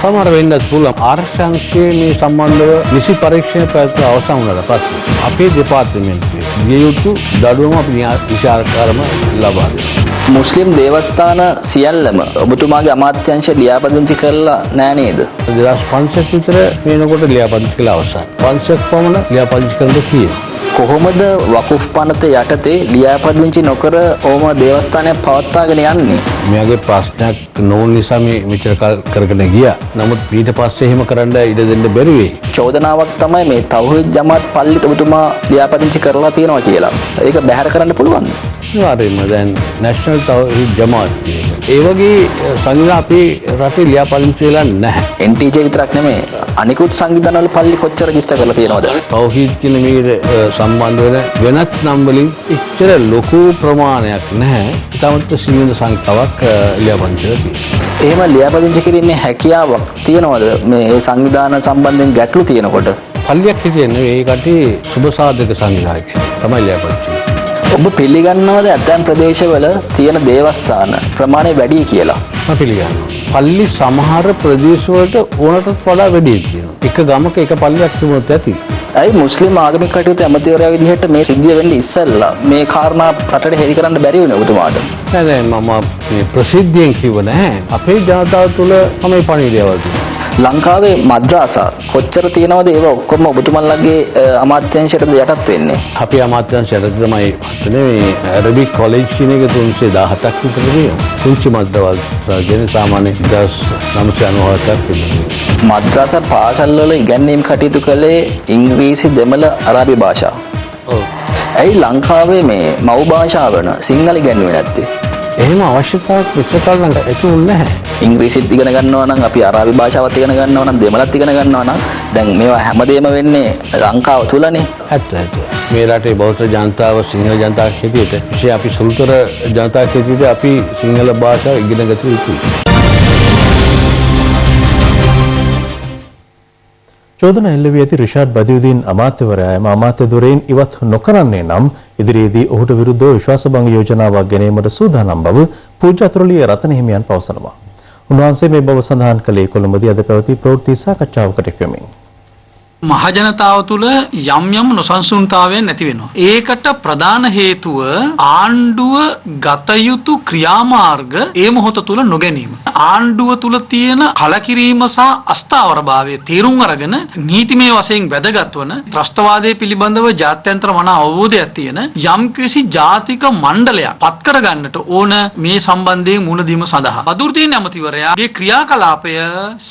සමහර වෙන්නත් පුළුවන්. ආරක්ෂාංශයේ මේ සම්බන්ධව නිසි පරීක්ෂණ පැවැත්ම අවසන් වුණාට පස්සේ අපේ දෙපාර්තමේන්තුවේ ගිය යුතු දඩුවම අපි විශාලකාරම ලබා දෙනවා. මුස්ලිම් දේවස්ථාන සියල්ලම ඔබතුමාගේ අමාත්‍යාංශ ලියාපදිංචි කරලා නෑ නේද? 2500ක් විතර වෙනකොට ලියාපදිංචි කළා අවසන්. 500ක් පමණ ලියාපදිංචි කරන්න තියෙනවා. කොහොමද වකුෆ් පනත යටතේ ලියාපදිංචි නොකර ඕම දේවස්ථානයක් පවත්වාගෙන යන්නේ? මෙයාගේ ප්‍රශ්නයක් නොවුන නිසා මේ මෙච්චර කල් කරගෙන ගියා. නමුත් ඊට පස්සේ එහෙම කරන්න ඉඩ දෙන්න බැරි වෙයි. චෝදනාවක් තමයි මේ තවහීද් ජමාත් පල්ලිට ඔබතුමා ලියාපදිංචි කරලා තියෙනවා කියලා. ඒක බැහැර කරන්න පුළුවන්ද? අනිවාර්යයෙන්ම දැන් නැෂනල් තවහීද් ජමාත් ඒ වගේ සංවිධාන අපේ රටේ ලියාපදිංචි වෙලා නැහැ. NTJ විතරක් නෙමෙයි අනිකුත් සංවිධානවල පල්ලි කොච්චර රෙජිස්ටර් කරලා තියෙනවද? තවහීද් කියන මේ සම්බන්ධ වෙන වෙනත් නම් වලින් ඉච්චර ලොකු ප්‍රමාණයක් නැහැ. ඊටමත් සීමිත සංඛ්‍යාවක් ලියාපදිංචි තියෙනවා. එහෙම ලියාපදිංචි කිරීමේ හැකියාවක් තියෙනවද මේ සංවිධාන සම්බන්ධයෙන් ගැටලු තියෙනකොට? පල්ලියක් හිටියේ ඒ කටේ සුබ සාධක සංවිධායකයන් තමයි ලියාපදිංචි. ඔබ පිළිගන්නවද ඇතැම් ප්‍රදේශවල තියෙන දේවස්ථාන ප්‍රමාණය වැඩි කියලා? මම පිළිගන්නවා. පල්ලි සමහර ප්‍රදේශවලට ඕනටත් වඩා වැඩි තියෙනවා. එක ගමක එක පල්ලියක් තිබුණොත් ඇති. ඇයි මුස්ලිම් ආගමික කටයුතු ඇමතිවරයා විදිහට මේ සිද්ධිය වෙන්නේ ඉස්සෙල්ලා මේ කාරණා රටට හෙළි කරන්න බැරි වුණේ ඔබතුමාට? නෑ මම මේ ප්‍රසිද්ධියෙන් කිව්ව නැහැ. අපේ ජනතාව තුළ තමයි පණිවිඩයවල් තියෙනවා. ලංකාවේ මද්‍රාසා කොච්චර තියෙනවද? ඒව ඔක්කොම ඔබතුමන්ලගේ අමාත්‍යාංශයටද යටත් වෙන්නේ? අපේ අමාත්‍යාංශයට තමයි මේ ඇරබික් කොලෙජ් කියන එක 317ක් විතර තියෙනවා. කුංචි මද්‍රාසල් කියන සාමාන්‍ය 1997ක් තිබෙනවා. මද්‍රාසා පාසල් වල ඉගැන්වීම් කටයුතු කළේ ඉංග්‍රීසි, දෙමළ, අරාබි භාෂා. ඔව්. ඇයි ලංකාවේ මේ මව් භාෂාව වෙන සිංහල ඉගැන්වුවේ නැත්තේ? එහෙම අවශ්‍යතාවක් විතරක් නම් ඇතුළු නැහැ. ඉංග්‍රීසිත් ඉගෙන ගන්නවා නම් අපි අරාබි භාෂාවත් ඉගෙන ගන්නවා නම් දෙමළත් ඉගෙන ගන්නවා නම් දැන් මේවා හැමදේම වෙන්නේ ලංකාව තුලනේ. ඇත්ත. මේ රටේ බෞද්ධ ජනතාව සිංහල ජනතාවක් හැටියට විශේෂ අපි සුළුතර ජනතාවක් හැටියට අපි සිංහල භාෂාව ඉගෙන ගත යුතුයි. චෝදනා එල්ල වී ඇති රිෂාඩ් බදියුදීන් අමාත්‍යවරයාම අමාත්‍ය ධුරයෙන් ඉවත් නොකරන්නේ නම් ඉදිරියේදී ඔහුට විරුද්ධව විශ්වාසභංග යෝජනාවක් ගැනීමට සූදානම් බව පූජ්‍ය අතුරුලිය රතන හිමියන් පවසනවා. උන්වහන්සේ මේ බව සඳහන් කළේ කොළඹදී අද පැවති ප්‍රවෘත්ති සාකච්ඡාවකට එක්වමින්. මහජනතාව තුළ යම් නොසන්සුන්තාවයන් නැති වෙනවා. ඒකට ප්‍රධාන හේතුව ආණ්ඩුව ගත යුතු ක්‍රියාමාර්ග ඒ මොහොත තුළ නොගැනීම. ආණ්ඩුව තුළ තියෙන කලකිරීම සහ අස්ථාවරභාවය තේරුම් අරගෙන නීතිමය වශයෙන් වැදගත් වන ත්‍රස්තවාදයේ පිළිබඳව ජාත්‍යන්තර මන අවබෝධයක් තියෙන යම්කිසි ජාතික මණ්ඩලයක් පත් කරගන්නට ඕන මේ සම්බන්ධයෙන් මුණ දීම සඳහා. බදුර්දීන් ඇමතිවරයාගේ ක්‍රියාකලාපය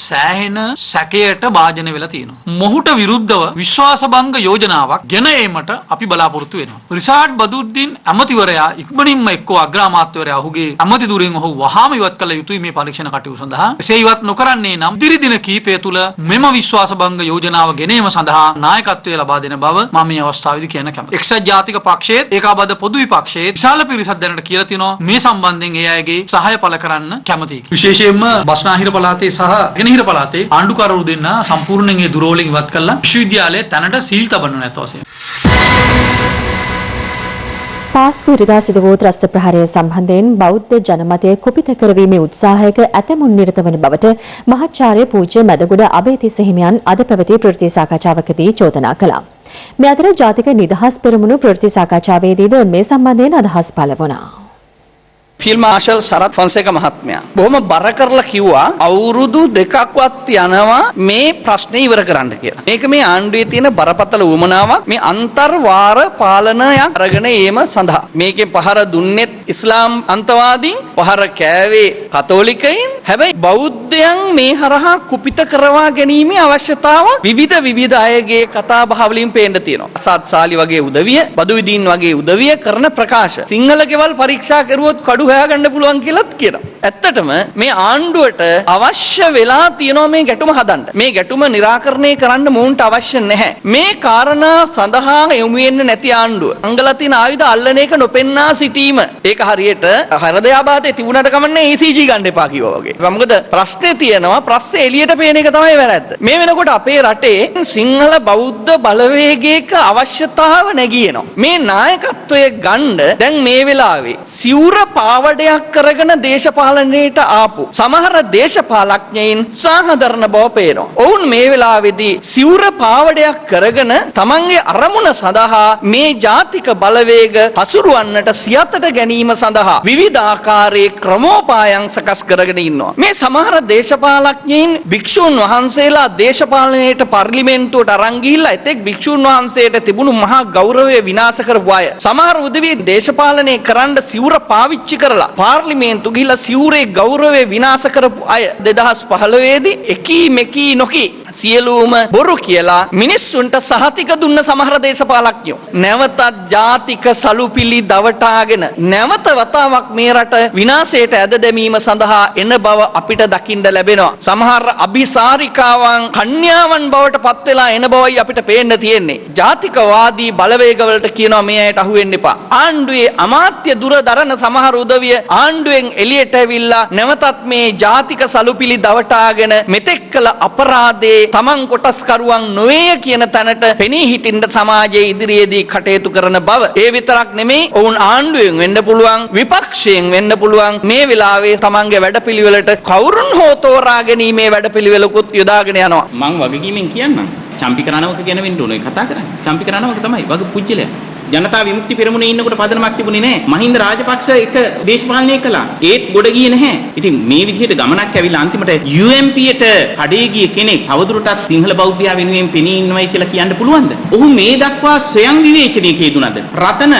සෑහෙන සැකයට භාජන වෙලා තියෙනවා. මොහුට විරුද්ධව විශ්වාසභංග යෝජනාවක් ගෙන ඒමට අපි බලාපොරොත්තු වෙනවා. රිෂාඩ් බදුද්දීන් ඇමතිවරයා ඉක්මනින්ම එක්කෝ අග්‍රාමාත්‍යවරයා ඔහුගේ ඇමති දුරින් ඔහු වහාම ඉවත් කළ යුතුයි මේ පරීක්ෂණ කටයුතු සඳහා. එසේ ඉවත් නොකරන්නේ නම් ඉදිරි දින කිහිපය තුළ මෙම විශ්වාසභංග යෝජනාව ගෙනීම සඳහා නායකත්වය ලබා දෙන බව මම මේ අවස්ථාවේදී කියන්න කැමතියි. එක්සත් ජාතික පක්ෂයේ ඒකාබද්ධ පොදු විපක්ෂයේ විශාල පිරිසක් දැනට කියලා තිනවා මේ සම්බන්ධයෙන් ඒ අයගේ සහාය පළ කරන්න කැමතියි. විශේෂයෙන්ම බස්නාහිර පළාතේ සහ ගෙනහිර පළාතේ ආණ්ඩුකාරවරු දෙන්න සම්පූර්ණයෙන් ඒ දුරවලින් ඉවත් කළා විශ්වවිද්‍යාලයේ තැනට සීල් තබන්න නැත වශයෙන්. පාස්කු ඉරිදා සිදු වූ ත්‍රස්ත ප්‍රහාරය සම්බන්ධයෙන් බෞද්ධ ජනමතය කුපිත කරවීමේ උත්සාහයක ඇතමුන් නිරත වන බවට මහාචාර්ය පූජ්‍ය මැදගොඩ අබේතිස්ස හිමියන් අද පැවති ප්‍රවෘත්ති සාකච්ඡාවකදී චෝදනා කළා. මේ අතර ජාතික නිදහස් පෙරමුණු ප්‍රවෘත්ති සාකච්ඡාවේදීද මේ සම්බන්ධයෙන් අදහස් පළ වුණා. ෆිල්ම් මාෂල් සරත් ෆොන්සේක මහත්මයා බොහොම බර කරලා කිව්වා අවුරුදු දෙකක්වත් යනවා මේ ප්‍රශ්නේ ඉවර කරන්න කියලා. මේක මේ ආණ්ඩුවේ තියෙන බරපතල උවමනාවක් මේ අන්තර්වාර පාලනයක් අරගෙන ඒම සඳහා. මේකේ පහර දුන්නෙත් ඉස්ලාම් අන්තවාදීන්, පහර කෑවේ කතෝලිකයින්. හැබැයි බෞද්ධයන් මේ හරහා කුපිත කරවා ගැනීමේ අවශ්‍යතාවක් විවිධ අයගේ කතා බහ වලින් පේන්න තියෙනවා. අසත් සාලි වගේ උදවිය, බදුයිදීන් වගේ උදවිය කරන ප්‍රකාශ. සිංහල කෙවල් පරීක්ෂා කරුවොත් කඩු හොයාගන්න පුළුවන් කියලාත් කියනවා. ඇත්තටම මේ ආණ්ඩුවට අවශ්‍ය වෙලා තියෙනවා මේ ගැටුම හදන්න. මේ ගැටුම निराකරණය කරන්න මොවුන්ට අවශ්‍ය නැහැ. මේ කාරණා සඳහා යොමු වෙන්නේ නැති ආණ්ඩුව. අංගලතින ආයුධ අල්ලන එක නොපෙන්නා සිටීම. ඒක හරියට හෘදයාබාධය තිබුණාට කමන්නේ ECG ගන්න එපා කිව්වා වගේ. මොකද ප්‍රශ්නේ තියෙනවා, ප්‍රශ්නේ එළියට පේන එක තමයි වැරද්ද. මේ වෙනකොට අපේ රටේ සිංහල බෞද්ධ බලවේගයක අවශ්‍යතාව නැගියනවා. මේ නායකත්වය ගන්න දැන් මේ වෙලාවේ සිවුර පාවඩයක් කරගෙන දේශපාලනයට ආපු සමහර දේශපාලඥයින් සාහදරන බව පේනවා. ඔවුන් මේ වෙලාවේදී සිවුර පාවඩයක් කරගෙන තමන්ගේ අරමුණ සඳහා මේ ජාතික බලවේග හසුරුවන්නට සියතට ගැනීම සඳහා විවිධ ආකාරයේ ක්‍රමෝපායන් සකස් කරගෙන ඉන්නවා. මේ සමහර දේශපාලඥයින් භික්ෂුන් වහන්සේලා දේශපාලනයට පාර්ලිමේන්තුවට අරන් ගිහිල්ලා එතෙක් භික්ෂුන් වහන්සේට තිබුණු මහා ගෞරවය විනාශ කරපු අය. සමහර උදවිය දේශපාලනය කරන්න සිවුර පාවිච්චි කරලා පාර්ලිමේන්තු ගිහිල්ලා සිවුරේ ගෞරවය විනාශ කරපු අය 2015 දී එකී මෙකී නොකී සියලුම බොරු කියලා මිනිස්සුන්ට සහතික දුන්න සමහර දේශපාලඥයෝ නැවතත් ජාතික සලුපිලි දවටාගෙන නැවත වතාවක් මේ රට විනාශයට ඇද දැමීම සඳහා එන බව අපිට දකින්න ලැබෙනවා. සමහර අභිසාරිකාවන් කන්‍යාවන් බවට පත් වෙලා එන බවයි අපිට පේන්න තියෙන්නේ. ජාතිකවාදී බලවේගවලට කියනවා මේ අයට අහු වෙන්න එපා. ආණ්ඩුවේ අමාත්‍ය දුර දරන සමහර උදවිය ආණ්ඩුවෙන් එළියට ඇවිල්ලා නැවතත් මේ ජාතික සලුපිලි දවටාගෙන මෙතෙක් කළ අපරාධේ තමන් කොටස්කරුවන් නොවේ කියන තැනට පෙනී හිටින්න සමාජයේ ඉදිරියේදී කටයුතු කරන බව. ඒ විතරක් නෙමෙයි ඔවුන් ආණ්ඩුවෙන් වෙන්න පුළුවන්, විපක්ෂයෙන් වෙන්න පුළුවන්. මේ වෙලාවේ තමන්ගේ වැඩපිළිවෙලට කවුරුන් හෝ තෝරා ගැනීමේ වැඩපිළිවෙලකුත් යොදාගෙන යනවා. මං වගකීමෙන් කියන්නම්. චම්පික රණවක ගැන වෙන්න ඕනේ කතා කරන්නේ. චම්පික රණවක තමයි වග පුජ්‍යලයා. ජනතා විමුක්ති පෙරමුණේ ඉන්නකොට පදනමක් තිබුණේ නැහැ. මහින්ද රාජපක්ෂ එක දේශපාලනය කළා. ඒත් ගොඩ ගියේ නැහැ. ඉතින් මේ විදිහට ගමනක් ඇවිල්ලා අන්තිමට UMP-ට කඩේ ගිය කෙනෙක් තවදුරටත් සිංහල බෞද්ධයා වෙනුවෙන් පෙනී ඉන්නවයි කියලා කියන්න පුළුවන්ද? ඔහු මේ දක්වා ස්වයං විවේචනයක යෙදුණද? රතන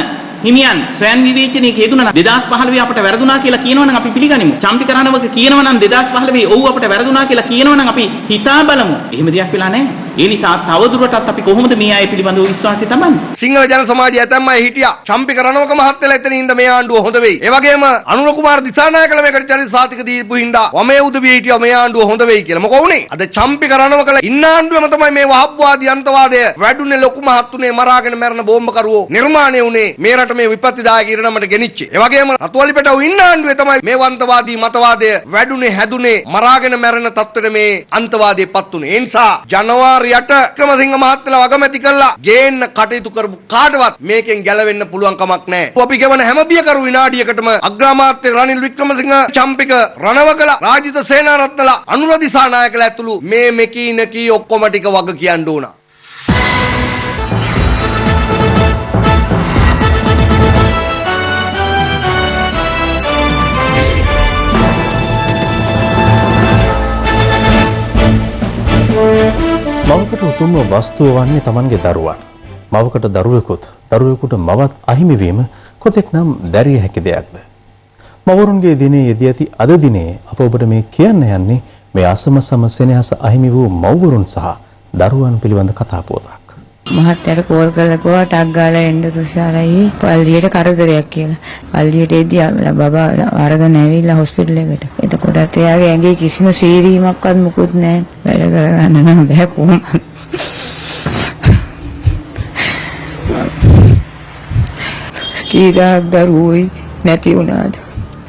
හිමියන් ස්වයං විවේචනයක යෙදුණා 2015 අපට වැරදුනා කියලා කියනවනම් අපි පිළිගනිමු. චම්පික රණවක කියනවනම් 2015 ඔව් අපට වැරදුනා කියලා කියනවනම් අපි හිතා බලමු. එහෙම දෙයක් වෙලා නැහැ. ඒ නිසා තවදුරටත් අපි කොහොමද මේ අය පිළිබඳව විශ්වාසය තබන්නේ? සිංහල ජන සමාජය ඇතැම් අය හිටියා. චම්පික රණවක මහත්තයලා එතන ඉඳ මේ ආණ්ඩුව හොඳ වෙයි. ඒ වගේම අනුර කුමාර දිසානායකලා මේකට චරිත සාතික දීපු හින්දා වමේ උදවිය හිටියා මේ ආණ්ඩුව හොඳ වෙයි කියලා. මොකෝ උනේ? අද චම්පික රණවකලා ඉන්න ආණ්ඩුවෙම තමයි මේ වහබ්වාදී අන්තවාදය වැඩුනේ ලොකු මහත්තුනේ මරාගෙන මැරෙන බෝම්බකරුවෝ නිර්මාණය උනේ මේ රට මේ විපත්තිදායක ඉරණමට ගෙනිච්චේ. ඒ වගේම රතුවලිපටව ඉන්න ආණ්ඩුවේ තමයි මේ අන්තවාදී මතවාදය වැඩුනේ හැදුනේ මරාගෙන මැරෙන තත්ත්වෙට මේ අන්තවාදයේපත් උනේ. ඒ නිසා ජනවාරියට වික්‍රමසිංහ මහත්තයලා වගමැති කළා ගේන්න කටයුතු කරපු කාටවත් මේකෙන් ගැලවෙන්න පුළුවන් කමක් නැහැ. අපි ගෙවන හැම බියකරු විනාඩියකටම අග්‍රාමාත්‍ය රනිල් වික්‍රමසිංහ, චම්පික රණවකලා, රාජිත සේනාරත්නලා, අනුර දිසානායකලා ඇතුළු මේ මෙකී ඔක්කොම ටික වග කියන්න ඕන. මවකට උතුම්ම වස්තුව වන්නේ Tamanගේ දරුවන්. මවකට දරුවෙකුට මවත් අහිමිවීම කොතෙක්නම් දැරිය හැකි දෙයක්ද? මවරුන්ගේ දිනේ යෙදී ඇති අද දිනේ අප ඔබට මේ කියන්න යන්නේ මේ අසමසම සෙනෙහස අහිමි වූ මව්වරුන් සහ දරුවන් පිළිබඳ කතා පුවතක්. මහත්තයාට කෝල් කරලා කිව්වා ටක් ගාලා එන්න තුෂාරයි පල්ලියට කරදරයක් කියලා. පල්ලියට එද්දී බබා අරගෙන ඇවිල්ලා හොස්පිටල් එකට. එතකොටත් එයාගේ ඇඟේ කිසිම සීරීමක්වත් මුකුත් නැහැ. වැඩ කරගන්න නම් බෑ කොහොමද? කීරාක් දරුවෝයි නැති වුණාද?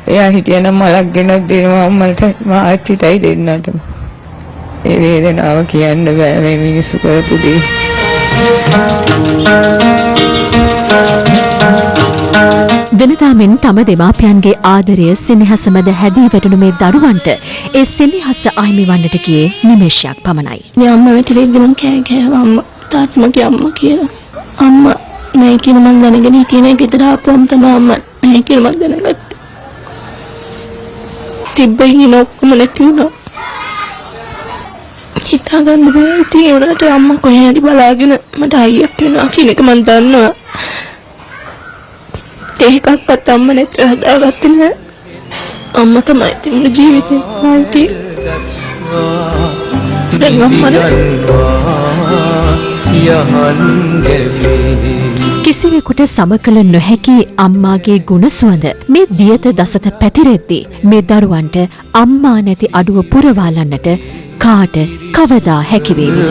එයා හිටියනම් මලක් ගෙනත් දෙනවා අම්මට මාච්චිටයි දෙන්නටම. ඒ වේදනාව කියන්න බෑ මේ මිනිස්සු කරපු දේ. වෙනදා මෙන් තම දෙමාපියන්ගේ ආදරය සෙනෙහස මැද හැදී වැටුණු මේ දරුවන්ට ඒ සෙනෙහස අහිමි වන්නට ගියේ නිමේෂයක් පමණයි. මේ අම්මා වැටිලෙද්දි මං කෑ ගෑවා අම්මා තාත්තා මගේ අම්මා කියලා. අම්මා නෑ කියලා මං දැනගෙන හිටියේ නෑ ගෙදර ආපුවම තමයි අම්මා නෑ කියලා මං දැනගත්තේ. තිබ්බේ ඔක්කොම නැති වුණා. හිතා ගන්න බෑ. ඉතින් ඒ වුණාට අම්මා කොහේ හරි බලාගෙන මට අයියක් වෙනවා කියන එක මං දන්නවා. ඒකක්වත් අම්මා නැත් හදාගත්තේ නෑ. අම්මා තමයි තිබුණ ජීවිතේ පාටි. දැන් අම්මා කිසිවෙකුට සමකල නොහැකි අම්මාගේ ගුණ සුවඳ මේ දියත දසත පැතිරෙද්දී මේ දරුවන්ට අම්මා නැති අඩුව පුරවාලන්නට කාට කවදා හැකි වේවිද?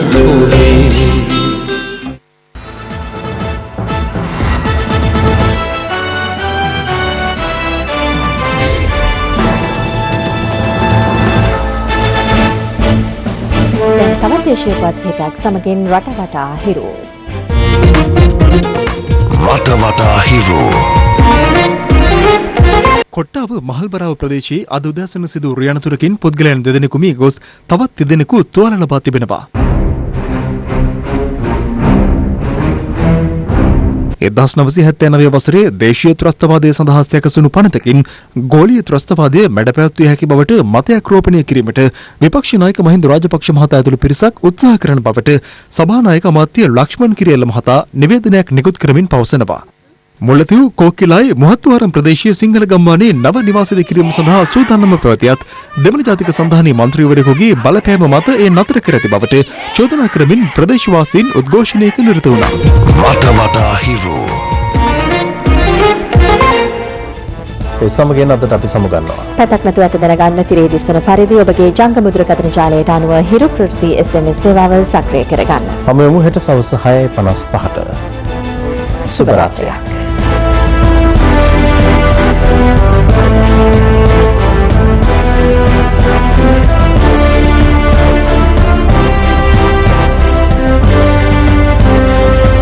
තවත් දේශීය පත්තිපයක් සමගින් රටවටා හිරු. රටවටා හිරු. කොට්ටාව මහල්බරාව ප්‍රදේශයේ අද උදෑසන සිදු රියනතුරකින් පුද්ගලයන් දෙදෙනෙකු මිය ගොස් තවත් දෙදෙනෙකු තුවාල ලබා තිබෙනවා. 1979 වසරේ දේශීය ත්‍රස්තවාදය සඳහා සැකසුණු පනතකින් ගෝලීය ත්‍රස්තවාදය මැඩපැවැත්විය හැකි බවට මතයක් රෝපණය කිරීමට විපක්ෂ නායක මහින්ද රාජපක්ෂ මහතා ඇතුළු පිරිසක් උත්සාහ කරන බවට සභානායක අමාත්‍ය ලක්ෂ්මන් කිරියල්ල මහතා නිවේදනයක් නිකුත් කරමින් පවසනවා. මුල්ලතිව් කෝකිලයි මුහත්වාරම් ප්‍රදේශීය සිංහල ගම්මානයේ නව නිවාසිත කිරීම සඳහා සූදානම්ව පැවතියත් දෙමළ ජාතික සන්ධානයේ මන්ත්‍රීවරයෙකුගේ බලපෑම මත ඒ නතර කර ඇති බවට චෝදනා කරමින් ප්‍රදේශවාසීන් උද්ඝෝෂණයක නිරත වුණා. රටවටා හිරු. ඒ සමගින් අදට අපි සමුගන්නවා. පැතක් නැතුව ඇත දැනගන්න තිරේ දිස්වන පරිදි ඔබගේ ජංග මුද්‍රකථන ජාලයට අනුව හිරු ප්‍රවෘත්ති SMS සේවාව සක්‍රිය කරගන්න. හමු වෙමු හෙට සවස් 6:55ට. සුබ රාත්‍රියක්.